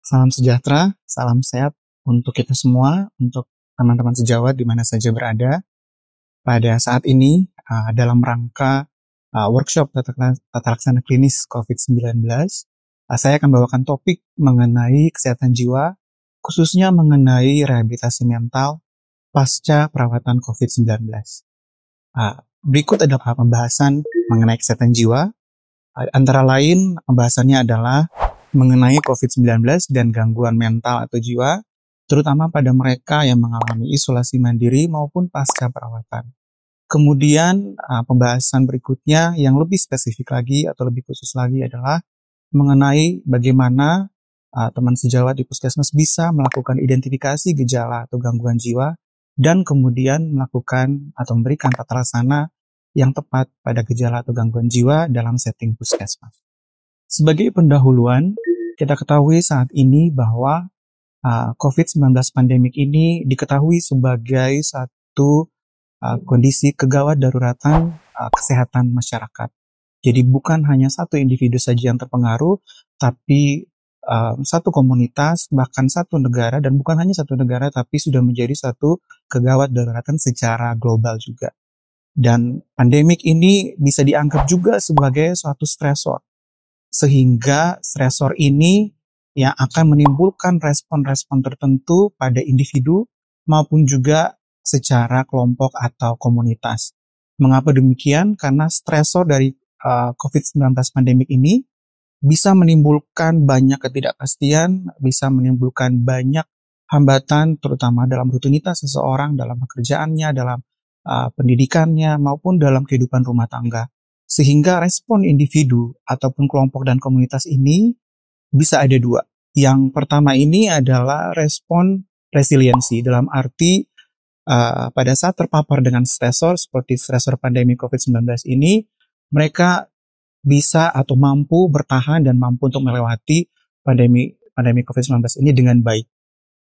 Salam sejahtera, salam sehat untuk kita semua, untuk teman-teman sejawat di mana saja berada. Pada saat ini, dalam rangka workshop tata laksana klinis COVID-19, saya akan bawakan topik mengenai kesehatan jiwa, khususnya mengenai rehabilitasi mental pasca perawatan COVID-19. Berikut adalah pembahasan mengenai kesehatan jiwa. Antara lain, pembahasannya adalah mengenai COVID-19 dan gangguan mental atau jiwa, terutama pada mereka yang mengalami isolasi mandiri maupun pasca perawatan. Kemudian pembahasan berikutnya yang lebih spesifik lagi atau lebih khusus lagi adalah mengenai bagaimana teman sejawat di Puskesmas bisa melakukan identifikasi gejala atau gangguan jiwa dan kemudian melakukan atau memberikan tata laksana yang tepat pada gejala atau gangguan jiwa dalam setting Puskesmas. Sebagai pendahuluan, kita ketahui saat ini bahwa COVID-19 pandemik ini diketahui sebagai satu kondisi kegawat daruratan kesehatan masyarakat. Jadi bukan hanya satu individu saja yang terpengaruh, tapi satu komunitas, bahkan satu negara, dan bukan hanya satu negara, tapi sudah menjadi satu kegawat daruratan secara global juga. Dan pandemik ini bisa dianggap juga sebagai suatu stresor, sehingga stresor ini yang akan menimbulkan respon-respon tertentu pada individu maupun juga secara kelompok atau komunitas. Mengapa demikian? Karena stresor dari COVID-19 pandemik ini bisa menimbulkan banyak ketidakpastian, bisa menimbulkan banyak hambatan terutama dalam rutinitas seseorang, dalam pekerjaannya, dalam pendidikannya, maupun dalam kehidupan rumah tangga. Sehingga respon individu ataupun kelompok dan komunitas ini bisa ada dua. Yang pertama ini adalah respon resiliensi, dalam arti pada saat terpapar dengan stresor seperti stresor pandemi COVID-19 ini, mereka bisa atau mampu bertahan dan mampu untuk melewati pandemi COVID-19 ini dengan baik.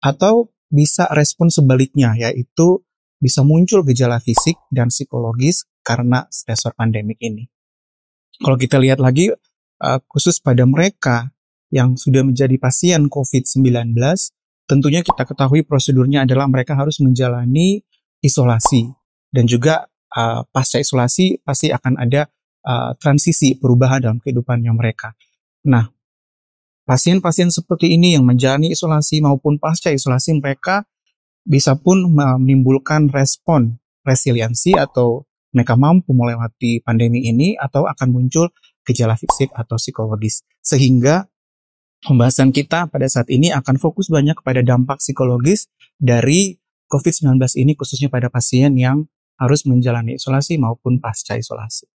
Atau bisa respon sebaliknya, yaitu bisa muncul gejala fisik dan psikologis karena stresor pandemik ini. Kalau kita lihat lagi, khusus pada mereka yang sudah menjadi pasien COVID-19, tentunya kita ketahui prosedurnya adalah mereka harus menjalani isolasi. Dan juga pasca isolasi pasti akan ada transisi perubahan dalam kehidupannya mereka. Nah, pasien-pasien seperti ini yang menjalani isolasi maupun pasca isolasi, mereka bisa pun menimbulkan respon resiliensi atau mereka mampu melewati pandemi ini atau akan muncul gejala fisik atau psikologis. Sehingga pembahasan kita pada saat ini akan fokus banyak kepada dampak psikologis dari COVID-19 ini khususnya pada pasien yang harus menjalani isolasi maupun pasca isolasi.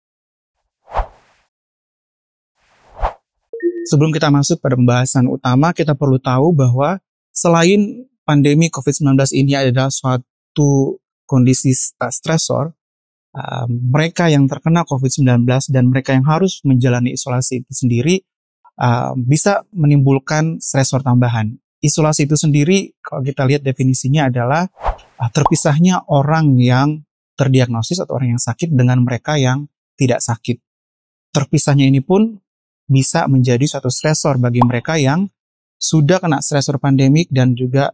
Sebelum kita masuk pada pembahasan utama, kita perlu tahu bahwa selain pandemi COVID-19 ini adalah suatu kondisi stresor, mereka yang terkena COVID-19 dan mereka yang harus menjalani isolasi itu sendiri bisa menimbulkan stresor tambahan. Isolasi itu sendiri, kalau kita lihat definisinya adalah terpisahnya orang yang terdiagnosis atau orang yang sakit dengan mereka yang tidak sakit. Terpisahnya ini pun bisa menjadi suatu stresor bagi mereka yang sudah kena stresor pandemik dan juga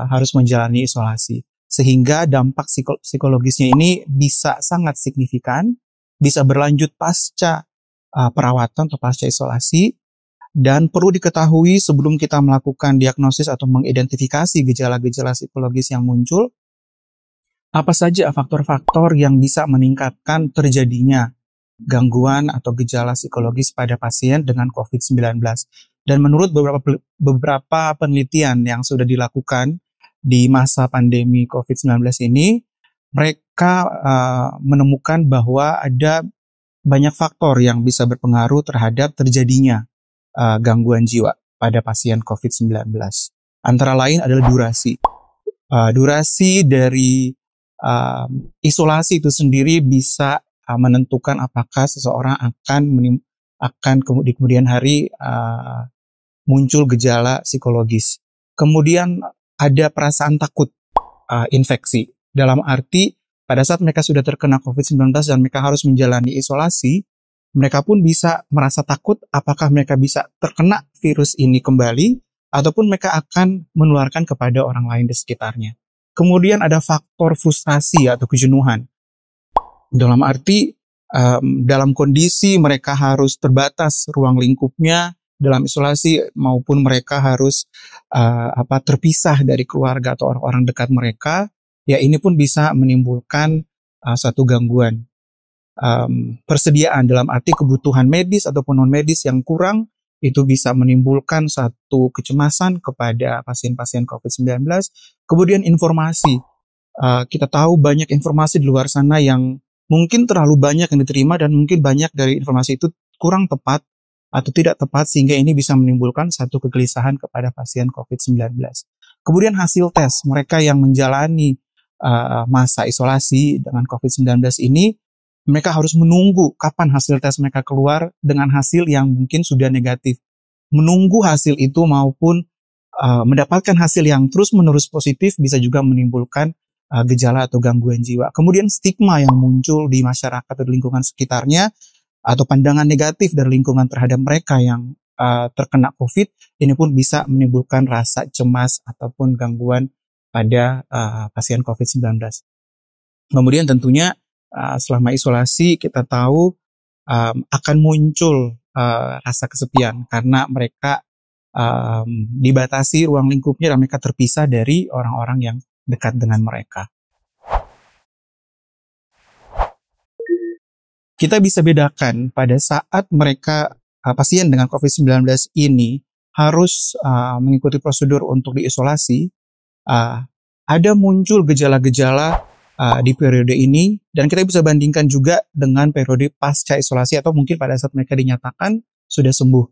harus menjalani isolasi. Sehingga dampak psikologisnya ini bisa sangat signifikan, bisa berlanjut pasca perawatan atau pasca isolasi. Dan perlu diketahui sebelum kita melakukan diagnosis atau mengidentifikasi gejala-gejala psikologis yang muncul, apa saja faktor-faktor yang bisa meningkatkan terjadinya gangguan atau gejala psikologis pada pasien dengan COVID-19. Dan menurut beberapa penelitian yang sudah dilakukan di masa pandemi COVID-19 ini, mereka menemukan bahwa ada banyak faktor yang bisa berpengaruh terhadap terjadinya gangguan jiwa pada pasien COVID-19. Antara lain adalah durasi. Durasi dari isolasi itu sendiri bisa menentukan apakah seseorang akan di kemudian hari muncul gejala psikologis. Kemudian ada perasaan takut infeksi. Dalam arti pada saat mereka sudah terkena COVID-19 dan mereka harus menjalani isolasi, mereka pun bisa merasa takut apakah mereka bisa terkena virus ini kembali ataupun mereka akan menularkan kepada orang lain di sekitarnya. Kemudian ada faktor frustrasi atau kejenuhan. Dalam arti dalam kondisi mereka harus terbatas ruang lingkupnya dalam isolasi, maupun mereka harus terpisah dari keluarga atau orang-orang dekat mereka, ya ini pun bisa menimbulkan satu gangguan. Persediaan dalam arti kebutuhan medis ataupun non medis yang kurang, itu bisa menimbulkan satu kecemasan kepada pasien-pasien COVID-19. Kemudian informasi, kita tahu banyak informasi di luar sana yang mungkin terlalu banyak yang diterima, dan mungkin banyak dari informasi itu kurang tepat atau tidak tepat, sehingga ini bisa menimbulkan satu kegelisahan kepada pasien COVID-19. Kemudian hasil tes, mereka yang menjalani masa isolasi dengan COVID-19 ini, mereka harus menunggu kapan hasil tes mereka keluar dengan hasil yang mungkin sudah negatif. Menunggu hasil itu maupun mendapatkan hasil yang terus-menerus positif bisa juga menimbulkan gejala atau gangguan jiwa. Kemudian stigma yang muncul di masyarakat atau di lingkungan sekitarnya, atau pandangan negatif dari lingkungan terhadap mereka yang terkena COVID, ini pun bisa menimbulkan rasa cemas ataupun gangguan pada pasien COVID-19. Kemudian tentunya selama isolasi kita tahu akan muncul rasa kesepian karena mereka dibatasi ruang lingkupnya dan mereka terpisah dari orang-orang yang dekat dengan mereka. Kita bisa bedakan pada saat mereka pasien dengan COVID-19 ini harus mengikuti prosedur untuk diisolasi, ada muncul gejala-gejala di periode ini, dan kita bisa bandingkan juga dengan periode pasca isolasi atau mungkin pada saat mereka dinyatakan sudah sembuh,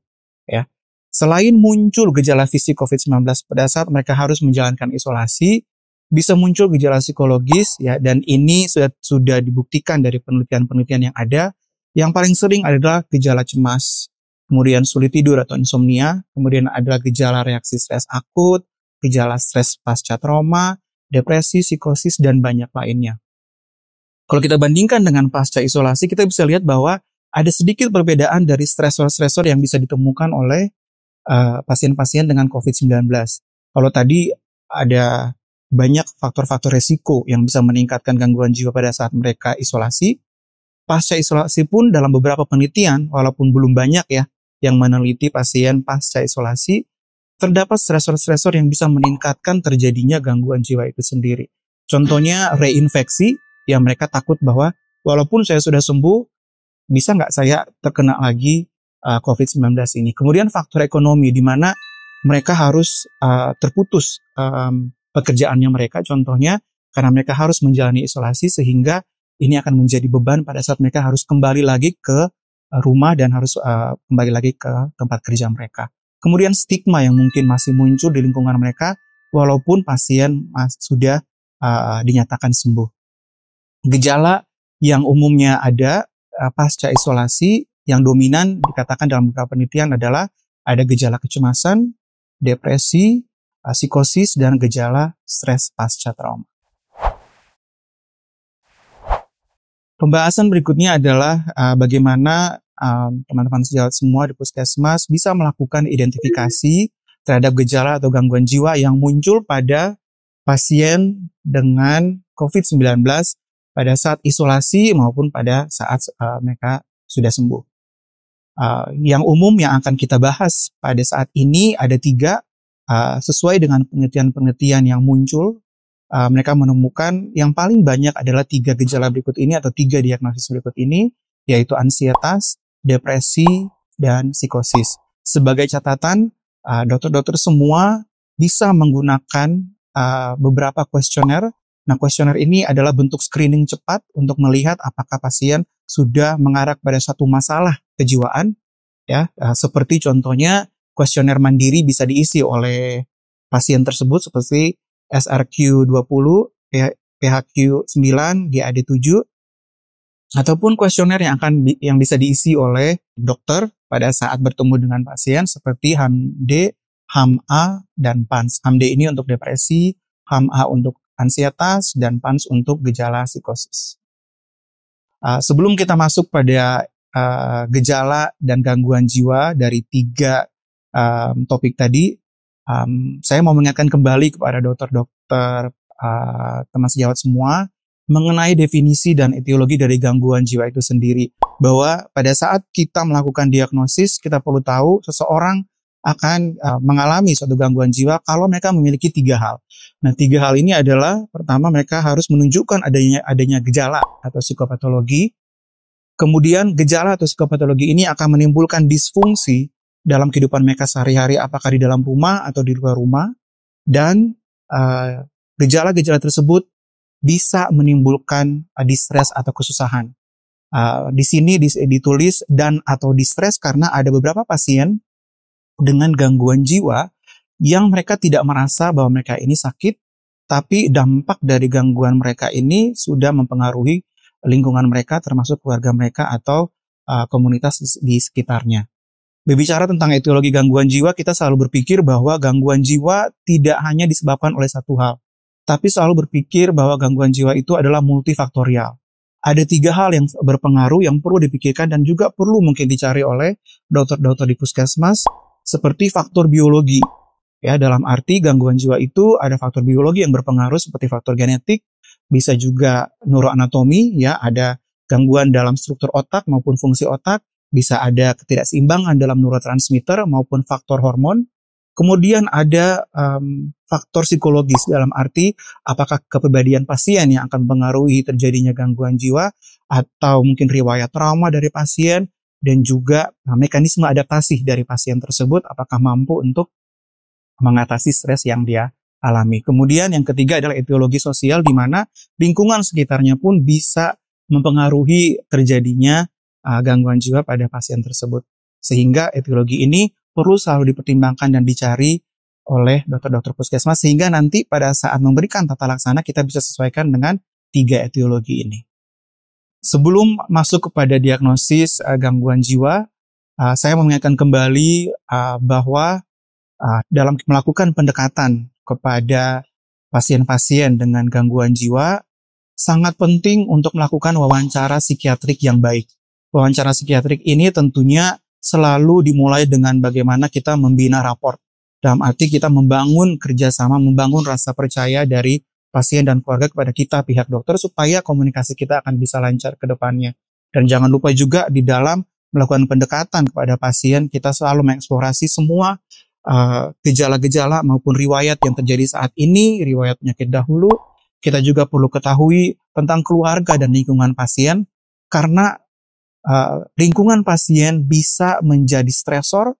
ya. Selain muncul gejala fisik COVID-19 pada saat mereka harus menjalankan isolasi, bisa muncul gejala psikologis, ya, dan ini sudah dibuktikan dari penelitian-penelitian yang ada. Yang paling sering adalah gejala cemas, kemudian sulit tidur atau insomnia, kemudian adalah gejala reaksi stres akut, gejala stres pasca trauma, depresi, psikosis, dan banyak lainnya. Kalau kita bandingkan dengan pasca isolasi, kita bisa lihat bahwa ada sedikit perbedaan dari stresor-stresor yang bisa ditemukan oleh pasien-pasien dengan COVID-19. Kalau tadi ada banyak faktor-faktor resiko yang bisa meningkatkan gangguan jiwa pada saat mereka isolasi, pasca isolasi pun dalam beberapa penelitian, walaupun belum banyak ya yang meneliti pasien pasca isolasi, terdapat stresor-stresor yang bisa meningkatkan terjadinya gangguan jiwa itu sendiri. Contohnya reinfeksi, yang mereka takut bahwa walaupun saya sudah sembuh, bisa nggak saya terkena lagi COVID-19 ini. Kemudian faktor ekonomi, di mana mereka harus terputus pekerjaannya mereka, contohnya karena mereka harus menjalani isolasi, sehingga ini akan menjadi beban pada saat mereka harus kembali lagi ke rumah dan harus kembali lagi ke tempat kerja mereka. Kemudian stigma yang mungkin masih muncul di lingkungan mereka walaupun pasien sudah dinyatakan sembuh. Gejala yang umumnya ada pasca isolasi yang dominan dikatakan dalam beberapa penelitian adalah ada gejala kecemasan, depresi, psikosis, dan gejala stres pasca trauma. Pembahasan berikutnya adalah bagaimana teman-teman sejawat semua di Puskesmas bisa melakukan identifikasi terhadap gejala atau gangguan jiwa yang muncul pada pasien dengan COVID-19 pada saat isolasi maupun pada saat mereka sudah sembuh. Yang umum yang akan kita bahas pada saat ini ada 3, sesuai dengan penelitian-penelitian yang muncul. Mereka menemukan yang paling banyak adalah 3 gejala berikut ini atau 3 diagnosis berikut ini, yaitu ansietas, depresi, dan psikosis. Sebagai catatan, dokter-dokter semua bisa menggunakan beberapa kuesioner. Nah, kuesioner ini adalah bentuk screening cepat untuk melihat apakah pasien sudah mengarah pada satu masalah kejiwaan, ya. Seperti contohnya kuesioner mandiri bisa diisi oleh pasien tersebut seperti SRQ-20, PHQ-9, GAD-7, ataupun kuesioner yang bisa diisi oleh dokter pada saat bertemu dengan pasien seperti HAM-D, HAM-A, dan PANS. HAM-D ini untuk depresi, HAM-A untuk ansietas, dan PANS untuk gejala psikosis. Sebelum kita masuk pada gejala dan gangguan jiwa dari 3 topik tadi, saya mau mengingatkan kembali kepada dokter-dokter, teman sejawat semua, mengenai definisi dan etiologi dari gangguan jiwa itu sendiri. Bahwa pada saat kita melakukan diagnosis, kita perlu tahu seseorang akan mengalami suatu gangguan jiwa kalau mereka memiliki 3 hal. Nah, 3 hal ini adalah, pertama, mereka harus menunjukkan adanya gejala atau psikopatologi. Kemudian gejala atau psikopatologi ini akan menimbulkan disfungsi dalam kehidupan mereka sehari-hari, apakah di dalam rumah atau di luar rumah. Dan gejala-gejala tersebut bisa menimbulkan distres atau kesusahan. Di sini ditulis dan atau distres karena ada beberapa pasien dengan gangguan jiwa yang mereka tidak merasa bahwa mereka ini sakit, tapi dampak dari gangguan mereka ini sudah mempengaruhi lingkungan mereka, termasuk keluarga mereka atau komunitas di sekitarnya. Berbicara tentang etiologi gangguan jiwa, kita selalu berpikir bahwa gangguan jiwa tidak hanya disebabkan oleh satu hal, tapi selalu berpikir bahwa gangguan jiwa itu adalah multifaktorial. Ada 3 hal yang berpengaruh yang perlu dipikirkan dan juga perlu mungkin dicari oleh dokter-dokter di puskesmas, seperti faktor biologi. Ya, dalam arti gangguan jiwa itu ada faktor biologi yang berpengaruh seperti faktor genetik, bisa juga neuroanatomi, ya, ada gangguan dalam struktur otak maupun fungsi otak, bisa ada ketidakseimbangan dalam neurotransmitter maupun faktor hormon. Kemudian ada faktor psikologis dalam arti apakah kepribadian pasien yang akan mempengaruhi terjadinya gangguan jiwa, atau mungkin riwayat trauma dari pasien, dan juga mekanisme adaptasi dari pasien tersebut, apakah mampu untuk mengatasi stres yang dia alami. Kemudian yang ketiga adalah etiologi sosial, di mana lingkungan sekitarnya pun bisa mempengaruhi terjadinya gangguan jiwa pada pasien tersebut. Sehingga etiologi ini perlu selalu dipertimbangkan dan dicari oleh dokter-dokter puskesmas, sehingga nanti pada saat memberikan tata laksana kita bisa sesuaikan dengan 3 etiologi ini. Sebelum masuk kepada diagnosis gangguan jiwa, saya mau mengingatkan kembali bahwa dalam melakukan pendekatan kepada pasien-pasien dengan gangguan jiwa, sangat penting untuk melakukan wawancara psikiatrik yang baik. Wawancara psikiatrik ini tentunya selalu dimulai dengan bagaimana kita membina raport. Dalam arti kita membangun kerjasama, membangun rasa percaya dari pasien dan keluarga kepada kita, pihak dokter, supaya komunikasi kita akan bisa lancar ke depannya. Dan jangan lupa juga di dalam melakukan pendekatan kepada pasien, kita selalu mengeksplorasi semua gejala-gejala maupun riwayat yang terjadi saat ini, riwayat penyakit dahulu. Kita juga perlu ketahui tentang keluarga dan lingkungan pasien, karena lingkungan pasien bisa menjadi stresor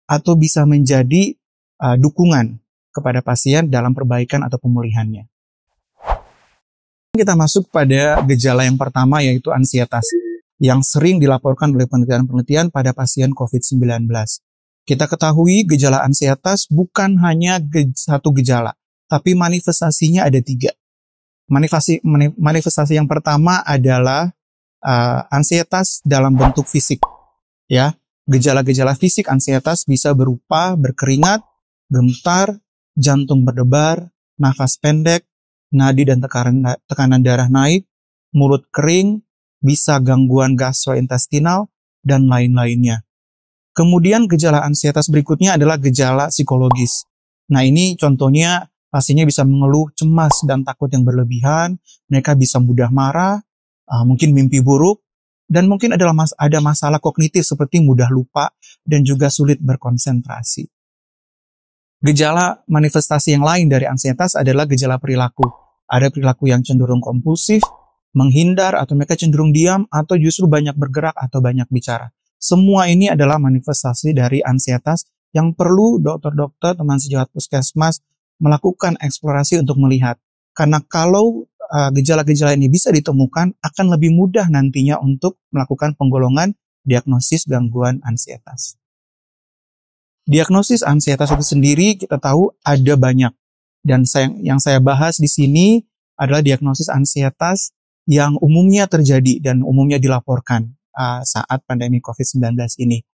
atau bisa menjadi dukungan kepada pasien dalam perbaikan atau pemulihannya. Kita masuk pada gejala yang pertama, yaitu ansietas, yang sering dilaporkan oleh penelitian-penelitian pada pasien COVID-19. Kita ketahui gejala ansietas bukan hanya satu gejala, tapi manifestasinya ada 3. Manifestasi yang pertama adalah ansietas dalam bentuk fisik. Ya, gejala-gejala fisik ansietas bisa berupa berkeringat, gemetar, jantung berdebar, nafas pendek, nadi dan tekanan darah naik, mulut kering, bisa gangguan gastrointestinal, dan lain-lainnya. Kemudian gejala ansietas berikutnya adalah gejala psikologis. Nah, ini contohnya pasiennya bisa mengeluh cemas dan takut yang berlebihan, mereka bisa mudah marah, mungkin mimpi buruk, dan mungkin ada masalah kognitif seperti mudah lupa dan juga sulit berkonsentrasi. Gejala manifestasi yang lain dari ansietas adalah gejala perilaku. Ada perilaku yang cenderung kompulsif, menghindar, atau mereka cenderung diam, atau justru banyak bergerak atau banyak bicara. Semua ini adalah manifestasi dari ansietas yang perlu dokter-dokter, teman sejawat puskesmas melakukan eksplorasi untuk melihat. Karena kalau gejala-gejala ini bisa ditemukan, akan lebih mudah nantinya untuk melakukan penggolongan diagnosis gangguan ansietas. Diagnosis ansietas itu sendiri kita tahu ada banyak. Dan yang saya bahas di sini adalah diagnosis ansietas yang umumnya terjadi dan umumnya dilaporkan saat pandemi COVID-19 ini.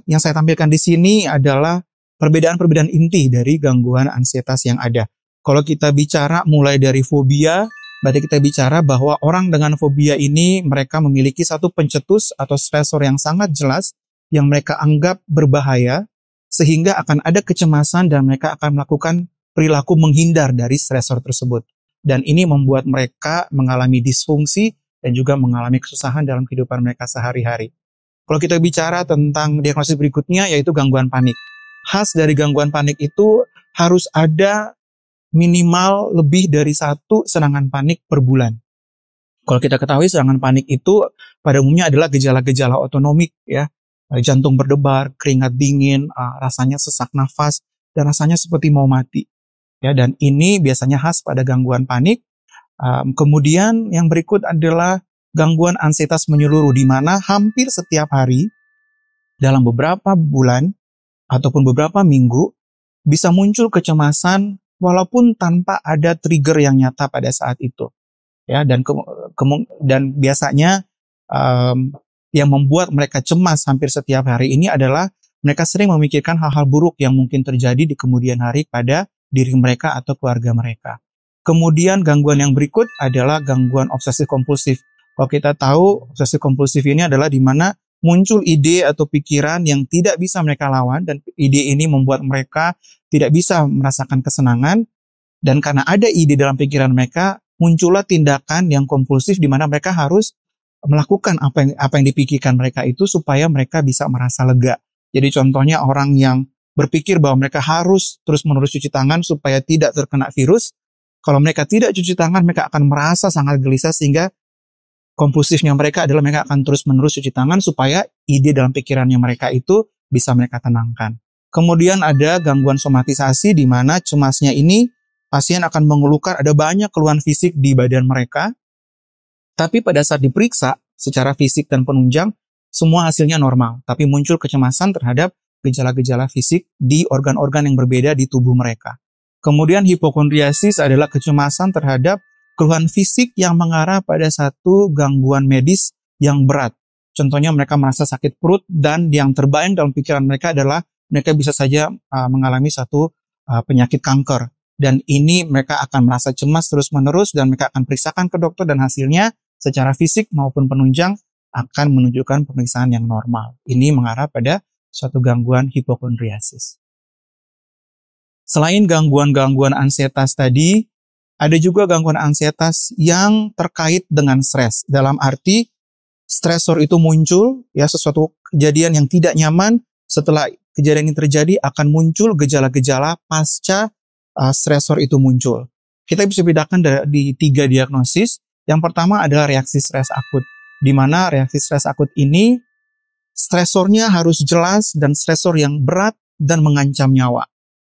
Yang saya tampilkan di sini adalah perbedaan-perbedaan inti dari gangguan ansietas yang ada. Kalau kita bicara mulai dari fobia, berarti kita bicara bahwa orang dengan fobia ini mereka memiliki satu pencetus atau stresor yang sangat jelas yang mereka anggap berbahaya, sehingga akan ada kecemasan dan mereka akan melakukan perilaku menghindar dari stresor tersebut. Dan ini membuat mereka mengalami disfungsi dan juga mengalami kesusahan dalam kehidupan mereka sehari-hari. Kalau kita bicara tentang diagnosis berikutnya, yaitu gangguan panik. Khas dari gangguan panik itu harus ada minimal lebih dari satu serangan panik per bulan. Kalau kita ketahui serangan panik itu pada umumnya adalah gejala-gejala otonomik ya. Jantung berdebar, keringat dingin, rasanya sesak nafas, dan rasanya seperti mau mati. Ya, dan ini biasanya khas pada gangguan panik. Kemudian yang berikut adalah gangguan ansietas menyeluruh, di mana hampir setiap hari dalam beberapa bulan ataupun beberapa minggu bisa muncul kecemasan walaupun tanpa ada trigger yang nyata pada saat itu. Ya, dan biasanya yang membuat mereka cemas hampir setiap hari ini adalah mereka sering memikirkan hal-hal buruk yang mungkin terjadi di kemudian hari pada diri mereka atau keluarga mereka. Kemudian gangguan yang berikut adalah gangguan obsesif kompulsif. Kalau kita tahu obsesif kompulsif ini adalah di mana muncul ide atau pikiran yang tidak bisa mereka lawan, dan ide ini membuat mereka tidak bisa merasakan kesenangan, dan karena ada ide dalam pikiran mereka, muncullah tindakan yang kompulsif di mana mereka harus melakukan apa yang dipikirkan mereka itu supaya mereka bisa merasa lega. Jadi contohnya orang yang berpikir bahwa mereka harus terus-menerus cuci tangan supaya tidak terkena virus. Kalau mereka tidak cuci tangan, mereka akan merasa sangat gelisah, sehingga kompulsifnya mereka adalah mereka akan terus-menerus cuci tangan supaya ide dalam pikirannya mereka itu bisa mereka tenangkan. Kemudian ada gangguan somatisasi di mana cemasnya ini pasien akan mengeluhkan ada banyak keluhan fisik di badan mereka, tapi pada saat diperiksa secara fisik dan penunjang, semua hasilnya normal. Tapi muncul kecemasan terhadap gejala-gejala fisik di organ-organ yang berbeda di tubuh mereka. Kemudian hipokondriasis adalah kecemasan terhadap keluhan fisik yang mengarah pada satu gangguan medis yang berat. Contohnya mereka merasa sakit perut, dan yang terbayang dalam pikiran mereka adalah mereka bisa saja mengalami satu penyakit kanker. Dan ini mereka akan merasa cemas terus-menerus, dan mereka akan periksakan ke dokter, dan hasilnya secara fisik maupun penunjang akan menunjukkan pemeriksaan yang normal. Ini mengarah pada suatu gangguan hipokondriasis. Selain gangguan-gangguan ansietas tadi, ada juga gangguan ansietas yang terkait dengan stres. Dalam arti, stresor itu muncul, ya, sesuatu kejadian yang tidak nyaman, setelah kejadian ini terjadi akan muncul gejala-gejala pasca stresor itu muncul. Kita bisa bedakan di 3 diagnosis. Yang pertama adalah reaksi stres akut, di mana reaksi stres akut ini stresornya harus jelas dan stresor yang berat dan mengancam nyawa.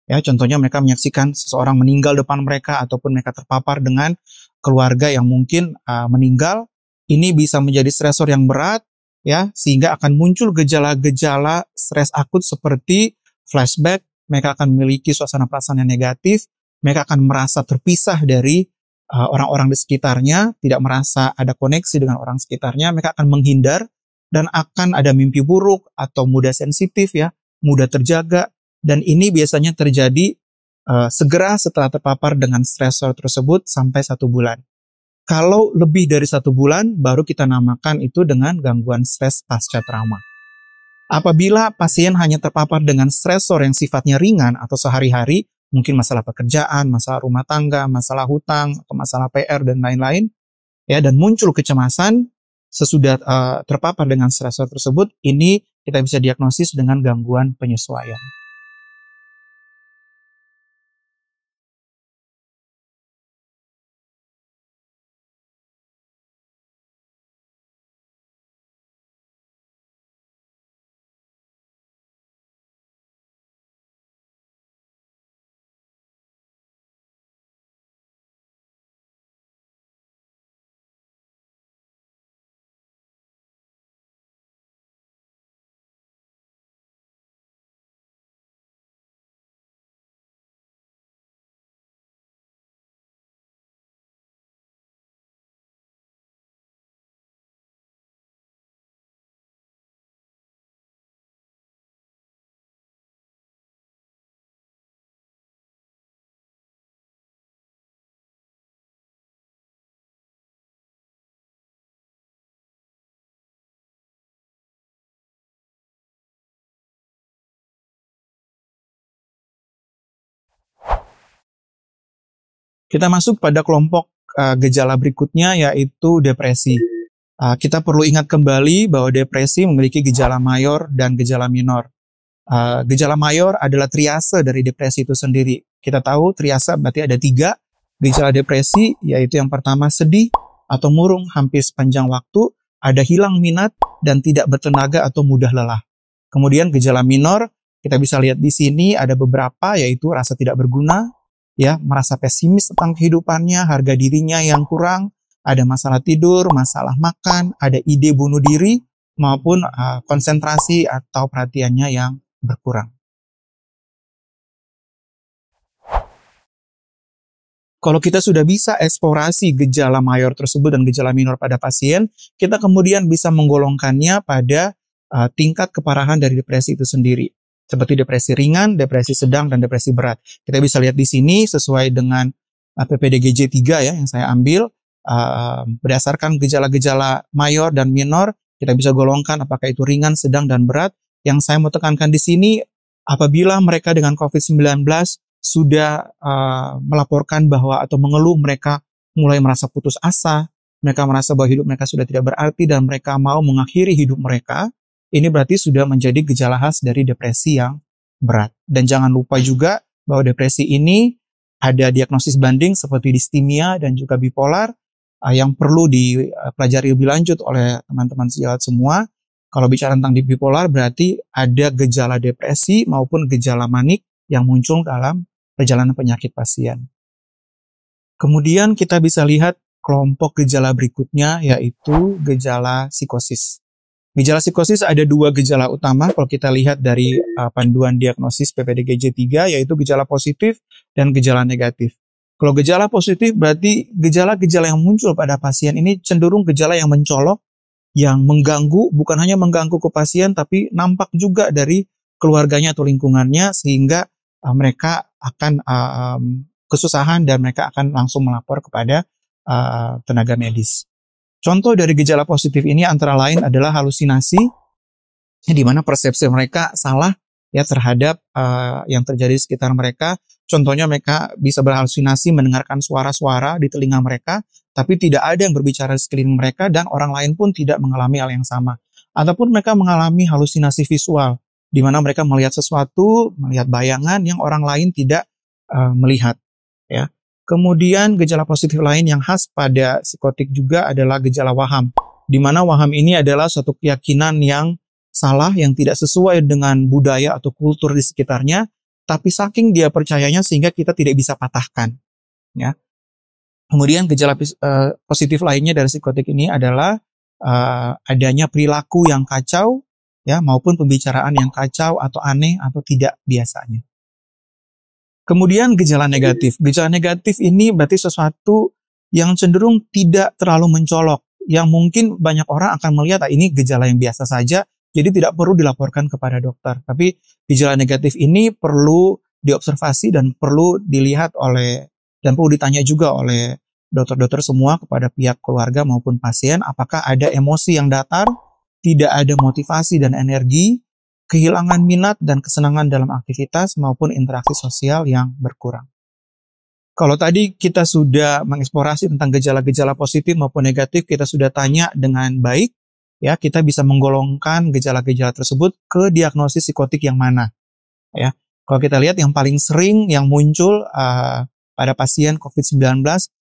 Ya, contohnya mereka menyaksikan seseorang meninggal depan mereka, ataupun mereka terpapar dengan keluarga yang mungkin meninggal. Ini bisa menjadi stresor yang berat, ya, sehingga akan muncul gejala-gejala stres akut seperti flashback. Mereka akan memiliki suasana perasaan yang negatif. Mereka akan merasa terpisah dari orang-orang di sekitarnya, tidak merasa ada koneksi dengan orang sekitarnya. Mereka akan menghindar dan akan ada mimpi buruk atau mudah sensitif, ya, mudah terjaga. Dan ini biasanya terjadi segera setelah terpapar dengan stresor tersebut sampai 1 bulan. Kalau lebih dari 1 bulan, baru kita namakan itu dengan gangguan stres pasca trauma. Apabila pasien hanya terpapar dengan stresor yang sifatnya ringan atau sehari-hari, mungkin masalah pekerjaan, masalah rumah tangga, masalah hutang, atau masalah PR dan lain-lain, ya, dan muncul kecemasan sesudah terpapar dengan stresor tersebut, ini kita bisa diagnosis dengan gangguan penyesuaian. Kita masuk pada kelompok gejala berikutnya, yaitu depresi. Kita perlu ingat kembali bahwa depresi memiliki gejala mayor dan gejala minor. Gejala mayor adalah triase dari depresi itu sendiri. Kita tahu triase berarti ada 3 gejala depresi, yaitu yang pertama sedih atau murung hampir sepanjang waktu, ada hilang minat dan tidak bertenaga atau mudah lelah. Kemudian gejala minor, kita bisa lihat di sini ada beberapa, yaitu rasa tidak berguna, ya, merasa pesimis tentang kehidupannya, harga dirinya yang kurang, ada masalah tidur, masalah makan, ada ide bunuh diri, maupun konsentrasi atau perhatiannya yang berkurang. Kalau kita sudah bisa eksplorasi gejala mayor tersebut dan gejala minor pada pasien, kita kemudian bisa menggolongkannya pada tingkat keparahan dari depresi itu sendiri. Seperti depresi ringan, depresi sedang, dan depresi berat. Kita bisa lihat di sini sesuai dengan PPDGJ 3 ya yang saya ambil, berdasarkan gejala-gejala mayor dan minor, kita bisa golongkan apakah itu ringan, sedang, dan berat. Yang saya mau tekankan di sini, apabila mereka dengan COVID-19 sudah melaporkan bahwa atau mengeluh mereka mulai merasa putus asa, mereka merasa bahwa hidup mereka sudah tidak berarti dan mereka mau mengakhiri hidup mereka, ini berarti sudah menjadi gejala khas dari depresi yang berat. Dan jangan lupa juga bahwa depresi ini ada diagnosis banding seperti distimia dan juga bipolar yang perlu dipelajari lebih lanjut oleh teman-teman sejawat semua. Kalau bicara tentang bipolar berarti ada gejala depresi maupun gejala manik yang muncul dalam perjalanan penyakit pasien. Kemudian kita bisa lihat kelompok gejala berikutnya, yaitu gejala psikosis. Gejala psikosis ada 2 gejala utama kalau kita lihat dari panduan diagnosis PPDGJ 3, yaitu gejala positif dan gejala negatif. Kalau gejala positif berarti gejala-gejala yang muncul pada pasien ini cenderung gejala yang mencolok, yang mengganggu, bukan hanya mengganggu ke pasien, tapi nampak juga dari keluarganya atau lingkungannya, sehingga mereka akan kesusahan dan mereka akan langsung melapor kepada tenaga medis. Contoh dari gejala positif ini antara lain adalah halusinasi, di mana persepsi mereka salah ya terhadap yang terjadi di sekitar mereka. Contohnya mereka bisa berhalusinasi mendengarkan suara-suara di telinga mereka, tapi tidak ada yang berbicara di sekeliling mereka dan orang lain pun tidak mengalami hal yang sama. Ataupun mereka mengalami halusinasi visual, di mana mereka melihat sesuatu, melihat bayangan yang orang lain tidak melihat. Ya. Kemudian gejala positif lain yang khas pada psikotik juga adalah gejala waham, di mana waham ini adalah suatu keyakinan yang salah, yang tidak sesuai dengan budaya atau kultur di sekitarnya, tapi saking dia percayanya sehingga kita tidak bisa patahkan. Ya. Kemudian gejala positif lainnya dari psikotik ini adalah adanya perilaku yang kacau, ya, maupun pembicaraan yang kacau atau aneh atau tidak biasanya. Kemudian gejala negatif. Gejala negatif ini berarti sesuatu yang cenderung tidak terlalu mencolok, yang mungkin banyak orang akan melihat ini gejala yang biasa saja, jadi tidak perlu dilaporkan kepada dokter. Tapi gejala negatif ini perlu diobservasi dan perlu dilihat dan perlu ditanya juga oleh dokter-dokter semua kepada pihak keluarga maupun pasien, apakah ada emosi yang datar, tidak ada motivasi dan energi, kehilangan minat dan kesenangan dalam aktivitas maupun interaksi sosial yang berkurang. Kalau tadi kita sudah mengeksplorasi tentang gejala-gejala positif maupun negatif, kita sudah tanya dengan baik, ya, kita bisa menggolongkan gejala-gejala tersebut ke diagnosis psikotik yang mana. Ya, kalau kita lihat yang paling sering yang muncul pada pasien COVID-19,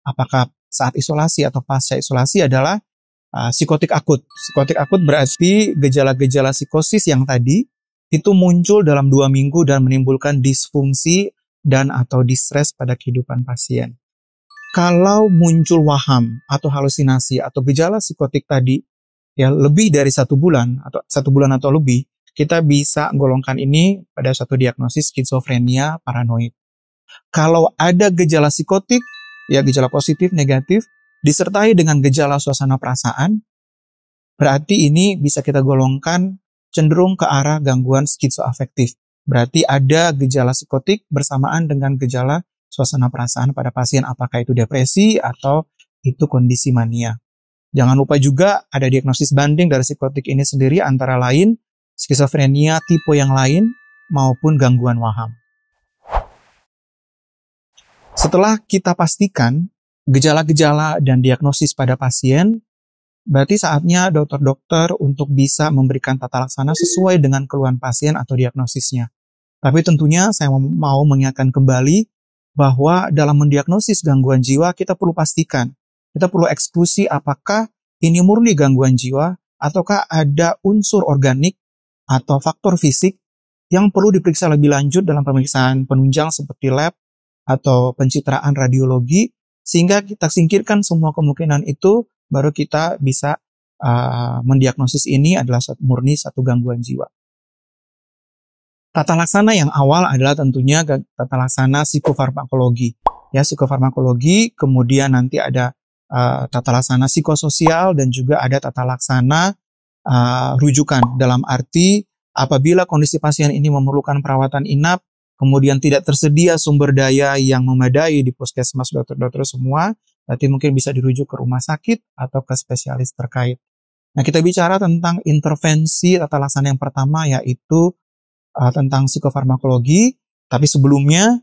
apakah saat isolasi atau pasca isolasi adalah psikotik akut. Psikotik akut berarti gejala-gejala psikosis yang tadi itu muncul dalam 2 minggu dan menimbulkan disfungsi dan atau distres pada kehidupan pasien. Kalau muncul waham atau halusinasi atau gejala psikotik tadi ya lebih dari 1 bulan atau 1 bulan atau lebih, kita bisa golongkan ini pada suatu diagnosis skizofrenia paranoid. Kalau ada gejala psikotik, ya gejala positif, negatif, disertai dengan gejala suasana perasaan, berarti ini bisa kita golongkan cenderung ke arah gangguan skizoafektif. Berarti ada gejala psikotik bersamaan dengan gejala suasana perasaan pada pasien, apakah itu depresi atau itu kondisi mania. Jangan lupa juga ada diagnosis banding dari psikotik ini sendiri antara lain skizofrenia tipe yang lain maupun gangguan waham. Setelah kita pastikan gejala-gejala dan diagnosis pada pasien, berarti saatnya dokter-dokter untuk bisa memberikan tata laksana sesuai dengan keluhan pasien atau diagnosisnya. Tapi tentunya saya mau mengingatkan kembali bahwa dalam mendiagnosis gangguan jiwa kita perlu pastikan, kita perlu eksklusi apakah ini murni gangguan jiwa ataukah ada unsur organik atau faktor fisik yang perlu diperiksa lebih lanjut dalam pemeriksaan penunjang seperti lab atau pencitraan radiologi, sehingga kita singkirkan semua kemungkinan itu, baru kita bisa mendiagnosis ini adalah murni satu gangguan jiwa. Tata laksana yang awal adalah tentunya tata laksana psikofarmakologi. Ya, psikofarmakologi, kemudian nanti ada tata laksana psikososial dan juga ada tata laksana rujukan. Dalam arti apabila kondisi pasien ini memerlukan perawatan inap, kemudian tidak tersedia sumber daya yang memadai di puskesmas dokter-dokter semua, berarti mungkin bisa dirujuk ke rumah sakit atau ke spesialis terkait. Nah, kita bicara tentang intervensi tata laksana yang pertama, yaitu tentang psikofarmakologi, tapi sebelumnya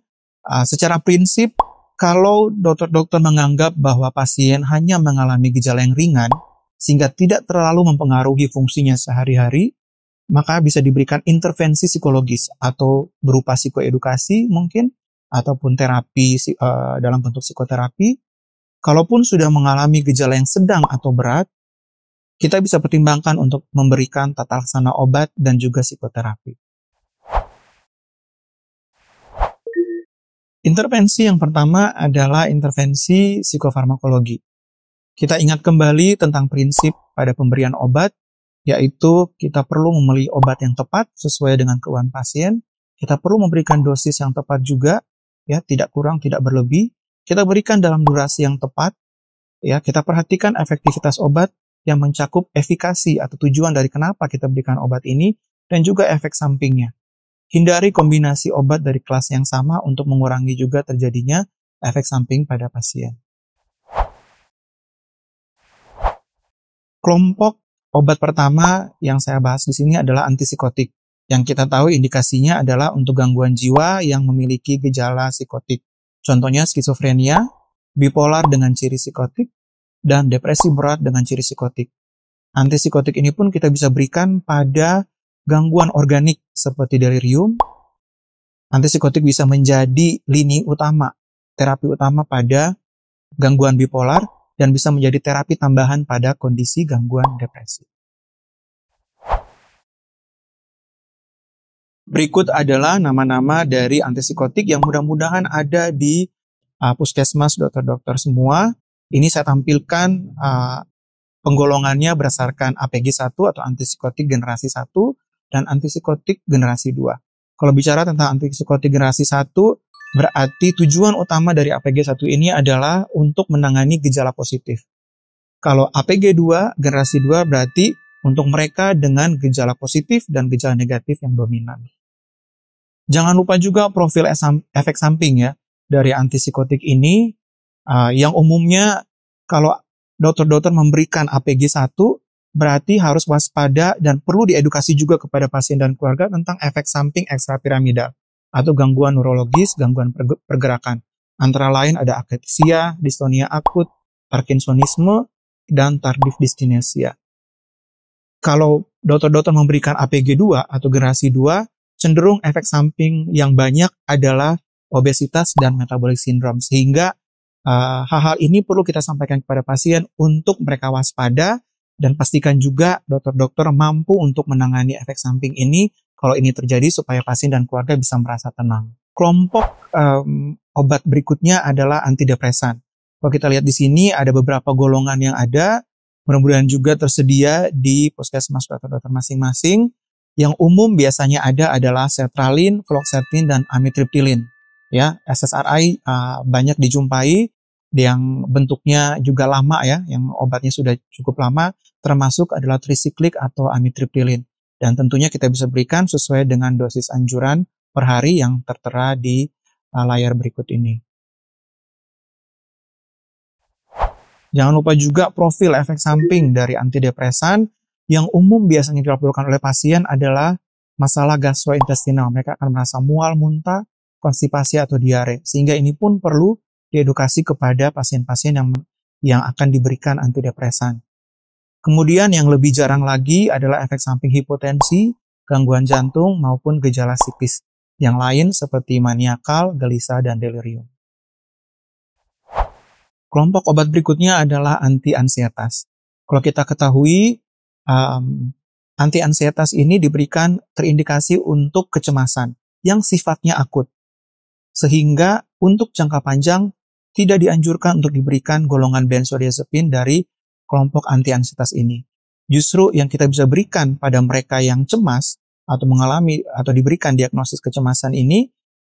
secara prinsip kalau dokter-dokter menganggap bahwa pasien hanya mengalami gejala yang ringan sehingga tidak terlalu mempengaruhi fungsinya sehari-hari, maka bisa diberikan intervensi psikologis atau berupa psikoedukasi mungkin ataupun terapi dalam bentuk psikoterapi. Kalaupun sudah mengalami gejala yang sedang atau berat, kita bisa pertimbangkan untuk memberikan tata laksana obat dan juga psikoterapi. Intervensi yang pertama adalah intervensi psikofarmakologi. Kita ingat kembali tentang prinsip pada pemberian obat, yaitu kita perlu memilih obat yang tepat sesuai dengan keluhan pasien. Kita perlu memberikan dosis yang tepat juga, ya, tidak kurang, tidak berlebih. Kita berikan dalam durasi yang tepat, ya. Kita perhatikan efektivitas obat yang mencakup efikasi atau tujuan dari kenapa kita berikan obat ini dan juga efek sampingnya. Hindari kombinasi obat dari kelas yang sama untuk mengurangi juga terjadinya efek samping pada pasien. Kelompok obat pertama yang saya bahas di sini adalah antipsikotik. Yang kita tahu indikasinya adalah untuk gangguan jiwa yang memiliki gejala psikotik. Contohnya skizofrenia, bipolar dengan ciri psikotik, dan depresi berat dengan ciri psikotik. Antipsikotik ini pun kita bisa berikan pada gangguan organik seperti delirium. Antipsikotik bisa menjadi lini utama, terapi utama pada gangguan bipolar, dan bisa menjadi terapi tambahan pada kondisi gangguan depresi. Berikut adalah nama-nama dari antipsikotik yang mudah-mudahan ada di puskesmas dokter-dokter semua. Ini saya tampilkan penggolongannya berdasarkan APG 1 atau antipsikotik generasi 1 dan antipsikotik generasi 2. Kalau bicara tentang antipsikotik generasi 1, berarti tujuan utama dari APG 1 ini adalah untuk menangani gejala positif. Kalau APG 2, generasi 2 berarti untuk mereka dengan gejala positif dan gejala negatif yang dominan. Jangan lupa juga profil efek samping ya dari antipsikotik ini, yang umumnya kalau dokter-dokter memberikan APG 1, berarti harus waspada dan perlu diedukasi juga kepada pasien dan keluarga tentang efek samping ekstrapiramidal atau gangguan neurologis, gangguan pergerakan. Antara lain ada akasia, distonia akut, parkinsonisme, dan tardif dyskinesia. Kalau dokter-dokter memberikan APG 2 atau generasi 2, cenderung efek samping yang banyak adalah obesitas dan metabolic syndrome. Sehingga hal-hal ini perlu kita sampaikan kepada pasien untuk mereka waspada dan pastikan juga dokter-dokter mampu untuk menangani efek samping ini kalau ini terjadi supaya pasien dan keluarga bisa merasa tenang. Kelompok obat berikutnya adalah antidepresan. Kalau kita lihat di sini ada beberapa golongan yang ada, mudah-mudahan juga tersedia di puskesmas dokter-dokter masing-masing. Yang umum biasanya ada adalah sertralin, fluoxetine, dan amitriptilin. Ya, SSRI banyak dijumpai, yang bentuknya juga lama ya, yang obatnya sudah cukup lama, termasuk adalah trisiklik atau amitriptilin. Dan tentunya kita bisa berikan sesuai dengan dosis anjuran per hari yang tertera di layar berikut ini. Jangan lupa juga profil efek samping dari antidepresan. Yang umum biasanya dilaporkan oleh pasien adalah masalah gastrointestinal. Mereka akan merasa mual, muntah, konstipasi atau diare. Sehingga ini pun perlu diedukasi kepada pasien-pasien yang akan diberikan antidepresan. Kemudian yang lebih jarang lagi adalah efek samping hipotensi, gangguan jantung, maupun gejala psikis yang lain seperti maniakal, gelisah, dan delirium. Kelompok obat berikutnya adalah anti-ansietas. Kalau kita ketahui, anti-ansietas ini diberikan terindikasi untuk kecemasan yang sifatnya akut. Sehingga untuk jangka panjang tidak dianjurkan untuk diberikan golongan benzodiazepin dari kelompok anti-ansietas ini. Justru yang kita bisa berikan pada mereka yang cemas atau mengalami atau diberikan diagnosis kecemasan ini,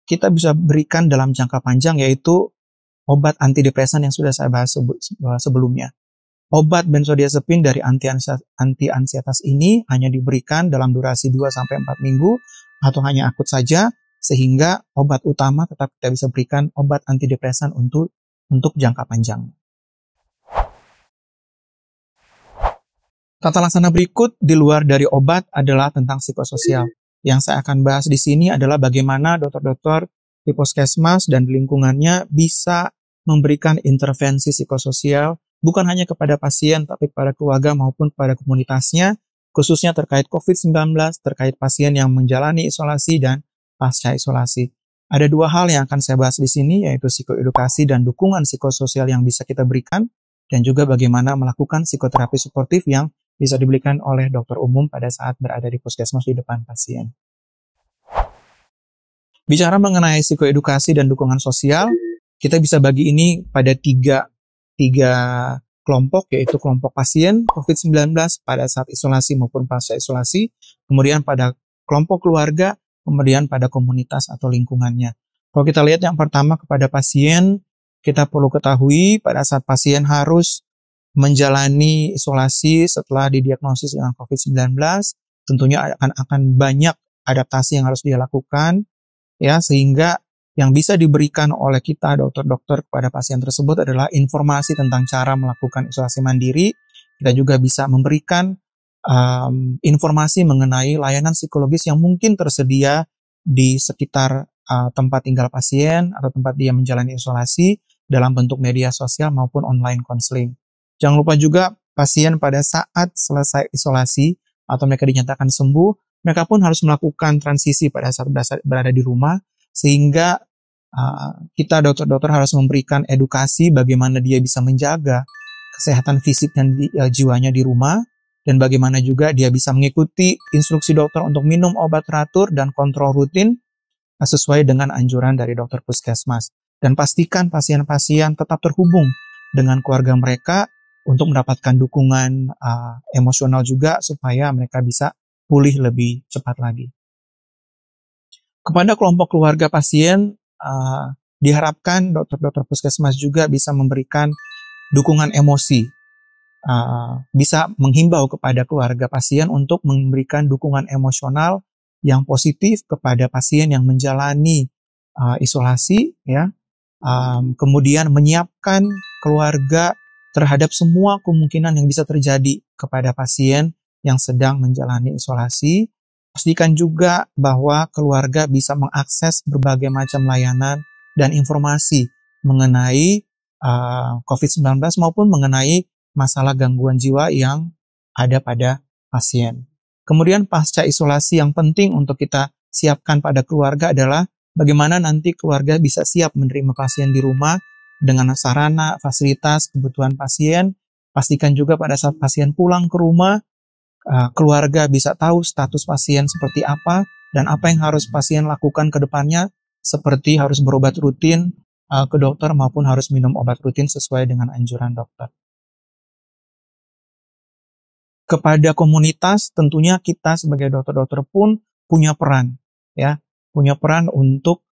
kita bisa berikan dalam jangka panjang, yaitu obat antidepresan yang sudah saya bahas sebelumnya. Obat benzodiazepin dari anti-ansietas ini hanya diberikan dalam durasi 2-4 minggu atau hanya akut saja, sehingga obat utama tetap kita bisa berikan obat antidepresan untuk jangka panjang. Tata laksana berikut di luar dari obat adalah tentang psikososial. Yang saya akan bahas di sini adalah bagaimana dokter-dokter di puskesmas dan di lingkungannya bisa memberikan intervensi psikososial bukan hanya kepada pasien tapi kepada keluarga maupun kepada komunitasnya, khususnya terkait COVID-19, terkait pasien yang menjalani isolasi dan pasca isolasi. Ada 2 hal yang akan saya bahas di sini, yaitu psikoedukasi dan dukungan psikososial yang bisa kita berikan, dan juga bagaimana melakukan psikoterapi suportif yang bisa diberikan oleh dokter umum pada saat berada di puskesmas di depan pasien. Bicara mengenai psikoedukasi dan dukungan sosial, kita bisa bagi ini pada tiga kelompok, yaitu kelompok pasien COVID-19 pada saat isolasi maupun pasca isolasi, kemudian pada kelompok keluarga, kemudian pada komunitas atau lingkungannya. Kalau kita lihat yang pertama kepada pasien, kita perlu ketahui pada saat pasien harus menjalani isolasi setelah didiagnosis dengan COVID-19, tentunya akan banyak adaptasi yang harus dia lakukan, ya, sehingga yang bisa diberikan oleh kita dokter-dokter kepada pasien tersebut adalah informasi tentang cara melakukan isolasi mandiri. Kita juga bisa memberikan informasi mengenai layanan psikologis yang mungkin tersedia di sekitar tempat tinggal pasien atau tempat dia menjalani isolasi dalam bentuk media sosial maupun online counseling. Jangan lupa juga pasien pada saat selesai isolasi atau mereka dinyatakan sembuh, mereka pun harus melakukan transisi pada saat berada di rumah, sehingga kita dokter-dokter harus memberikan edukasi bagaimana dia bisa menjaga kesehatan fisik dan jiwanya di rumah, dan bagaimana juga dia bisa mengikuti instruksi dokter untuk minum obat teratur dan kontrol rutin sesuai dengan anjuran dari dokter puskesmas. Dan pastikan pasien-pasien tetap terhubung dengan keluarga mereka untuk mendapatkan dukungan emosional juga supaya mereka bisa pulih lebih cepat lagi. Kepada kelompok keluarga pasien, diharapkan dokter-dokter puskesmas juga bisa memberikan dukungan emosi, bisa menghimbau kepada keluarga pasien untuk memberikan dukungan emosional yang positif kepada pasien yang menjalani isolasi, ya. Kemudian menyiapkan keluarga terhadap semua kemungkinan yang bisa terjadi kepada pasien yang sedang menjalani isolasi. Pastikan juga bahwa keluarga bisa mengakses berbagai macam layanan dan informasi mengenai COVID-19 maupun mengenai masalah gangguan jiwa yang ada pada pasien. Kemudian pasca isolasi yang penting untuk kita siapkan pada keluarga adalah bagaimana nanti keluarga bisa siap menerima pasien di rumah dengan sarana, fasilitas, kebutuhan pasien. Pastikan juga pada saat pasien pulang ke rumah, keluarga bisa tahu status pasien seperti apa dan apa yang harus pasien lakukan ke depannya, seperti harus berobat rutin ke dokter maupun harus minum obat rutin sesuai dengan anjuran dokter. Kepada komunitas, tentunya kita sebagai dokter-dokter pun punya peran, ya, punya peran untuk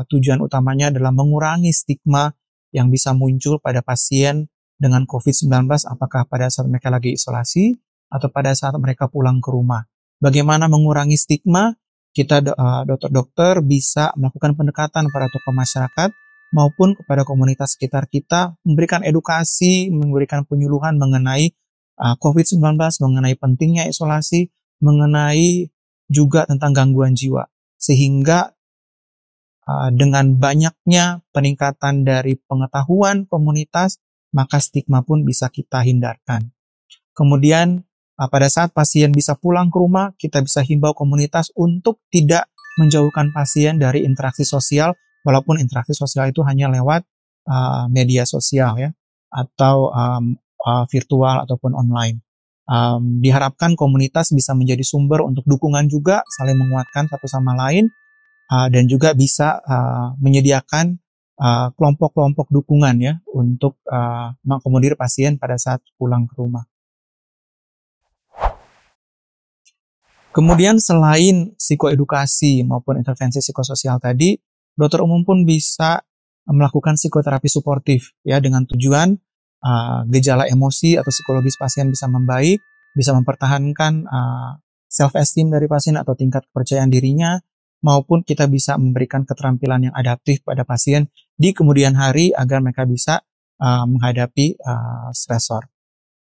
tujuan utamanya adalah mengurangi stigma yang bisa muncul pada pasien dengan COVID-19, apakah pada saat mereka lagi isolasi atau pada saat mereka pulang ke rumah. Bagaimana mengurangi stigma? Kita dokter-dokter bisa melakukan pendekatan pada tokoh masyarakat maupun kepada komunitas sekitar kita, memberikan edukasi, memberikan penyuluhan mengenai COVID-19, mengenai pentingnya isolasi, mengenai juga tentang gangguan jiwa. Sehingga dengan banyaknya peningkatan dari pengetahuan komunitas, maka stigma pun bisa kita hindarkan. Kemudian pada saat pasien bisa pulang ke rumah, kita bisa himbau komunitas untuk tidak menjauhkan pasien dari interaksi sosial, walaupun interaksi sosial itu hanya lewat media sosial ya, atau virtual ataupun online. Diharapkan komunitas bisa menjadi sumber untuk dukungan juga, saling menguatkan satu sama lain, dan juga bisa menyediakan kelompok-kelompok dukungan ya untuk mengakomodir pasien pada saat pulang ke rumah. Kemudian selain psikoedukasi maupun intervensi psikososial tadi, dokter umum pun bisa melakukan psikoterapi suportif ya dengan tujuan gejala emosi atau psikologis pasien bisa membaik, bisa mempertahankan self-esteem dari pasien atau tingkat kepercayaan dirinya, maupun kita bisa memberikan keterampilan yang adaptif pada pasien di kemudian hari agar mereka bisa menghadapi stresor.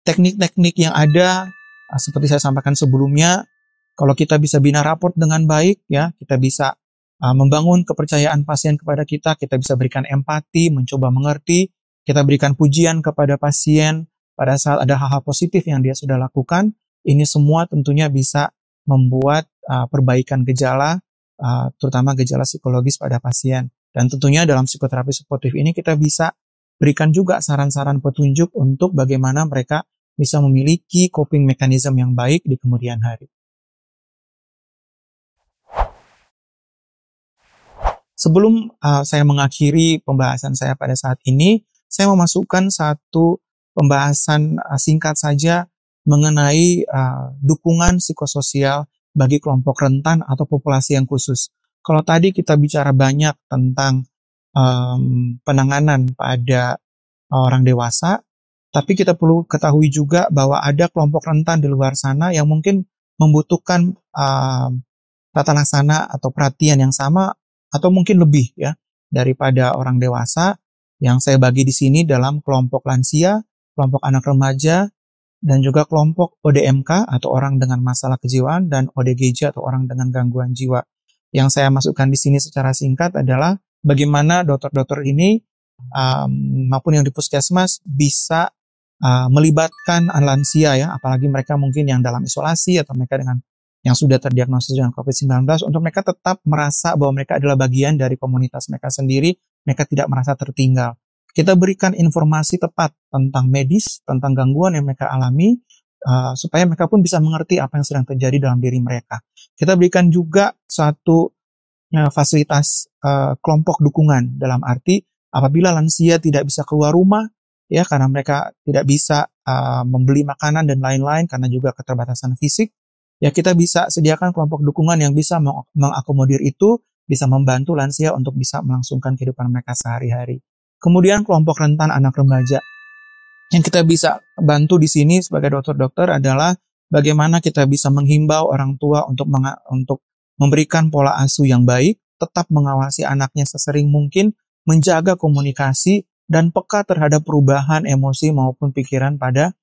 Teknik-teknik yang ada seperti saya sampaikan sebelumnya, kalau kita bisa bina raport dengan baik, ya, kita bisa membangun kepercayaan pasien kepada kita bisa berikan empati, mencoba mengerti, kita berikan pujian kepada pasien pada saat ada hal-hal positif yang dia sudah lakukan. Ini semua tentunya bisa membuat perbaikan gejala, terutama gejala psikologis pada pasien. Dan tentunya dalam psikoterapi suportif ini kita bisa berikan juga saran-saran petunjuk untuk bagaimana mereka bisa memiliki coping mechanism yang baik di kemudian hari. Sebelum saya mengakhiri pembahasan saya pada saat ini, saya memasukkan satu pembahasan singkat saja mengenai dukungan psikososial bagi kelompok rentan atau populasi yang khusus. Kalau tadi kita bicara banyak tentang penanganan pada orang dewasa, tapi kita perlu ketahui juga bahwa ada kelompok rentan di luar sana yang mungkin membutuhkan tata laksana atau perhatian yang sama atau mungkin lebih ya daripada orang dewasa, yang saya bagi di sini dalam kelompok lansia, kelompok anak remaja, dan juga kelompok ODMK atau orang dengan masalah kejiwaan dan ODGJ atau orang dengan gangguan jiwa. Yang saya masukkan di sini secara singkat adalah bagaimana dokter-dokter ini maupun yang di puskesmas bisa melibatkan lansia ya, apalagi mereka mungkin yang dalam isolasi atau mereka dengan yang sudah terdiagnosis dengan COVID-19, untuk mereka tetap merasa bahwa mereka adalah bagian dari komunitas mereka sendiri, mereka tidak merasa tertinggal. Kita berikan informasi tepat tentang medis, tentang gangguan yang mereka alami, supaya mereka pun bisa mengerti apa yang sedang terjadi dalam diri mereka. Kita berikan juga satu fasilitas kelompok dukungan, dalam arti apabila lansia tidak bisa keluar rumah, ya karena mereka tidak bisa membeli makanan dan lain-lain karena juga keterbatasan fisik, ya kita bisa sediakan kelompok dukungan yang bisa mengakomodir itu, bisa membantu lansia untuk bisa melangsungkan kehidupan mereka sehari-hari. Kemudian kelompok rentan anak remaja. Yang kita bisa bantu di sini sebagai dokter-dokter adalah bagaimana kita bisa menghimbau orang tua untuk memberikan pola asuh yang baik, tetap mengawasi anaknya sesering mungkin, menjaga komunikasi, dan peka terhadap perubahan emosi maupun pikiran pada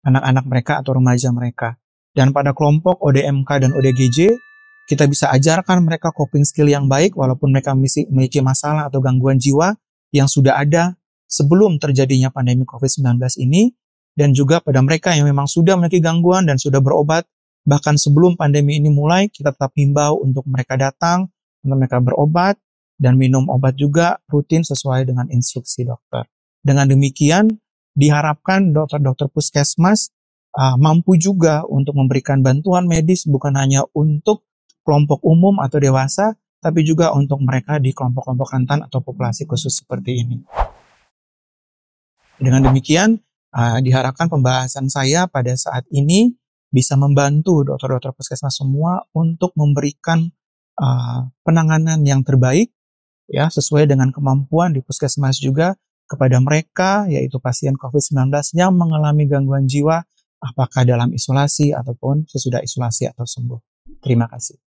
anak-anak mereka atau remaja mereka. Dan pada kelompok ODMK dan ODGJ, kita bisa ajarkan mereka coping skill yang baik walaupun mereka memiliki masalah atau gangguan jiwa yang sudah ada sebelum terjadinya pandemi COVID-19 ini, dan juga pada mereka yang memang sudah memiliki gangguan dan sudah berobat, bahkan sebelum pandemi ini mulai, kita tetap himbau untuk mereka datang, untuk mereka berobat, dan minum obat juga rutin sesuai dengan instruksi dokter. Dengan demikian, diharapkan dokter-dokter puskesmas mampu juga untuk memberikan bantuan medis bukan hanya untuk kelompok umum atau dewasa, tapi juga untuk mereka di kelompok-kelompok rentan atau populasi khusus seperti ini. Dengan demikian, diharapkan pembahasan saya pada saat ini bisa membantu dokter-dokter puskesmas semua untuk memberikan penanganan yang terbaik, ya sesuai dengan kemampuan di puskesmas juga kepada mereka, yaitu pasien COVID-19 yang mengalami gangguan jiwa, apakah dalam isolasi ataupun sesudah isolasi atau sembuh. Terima kasih.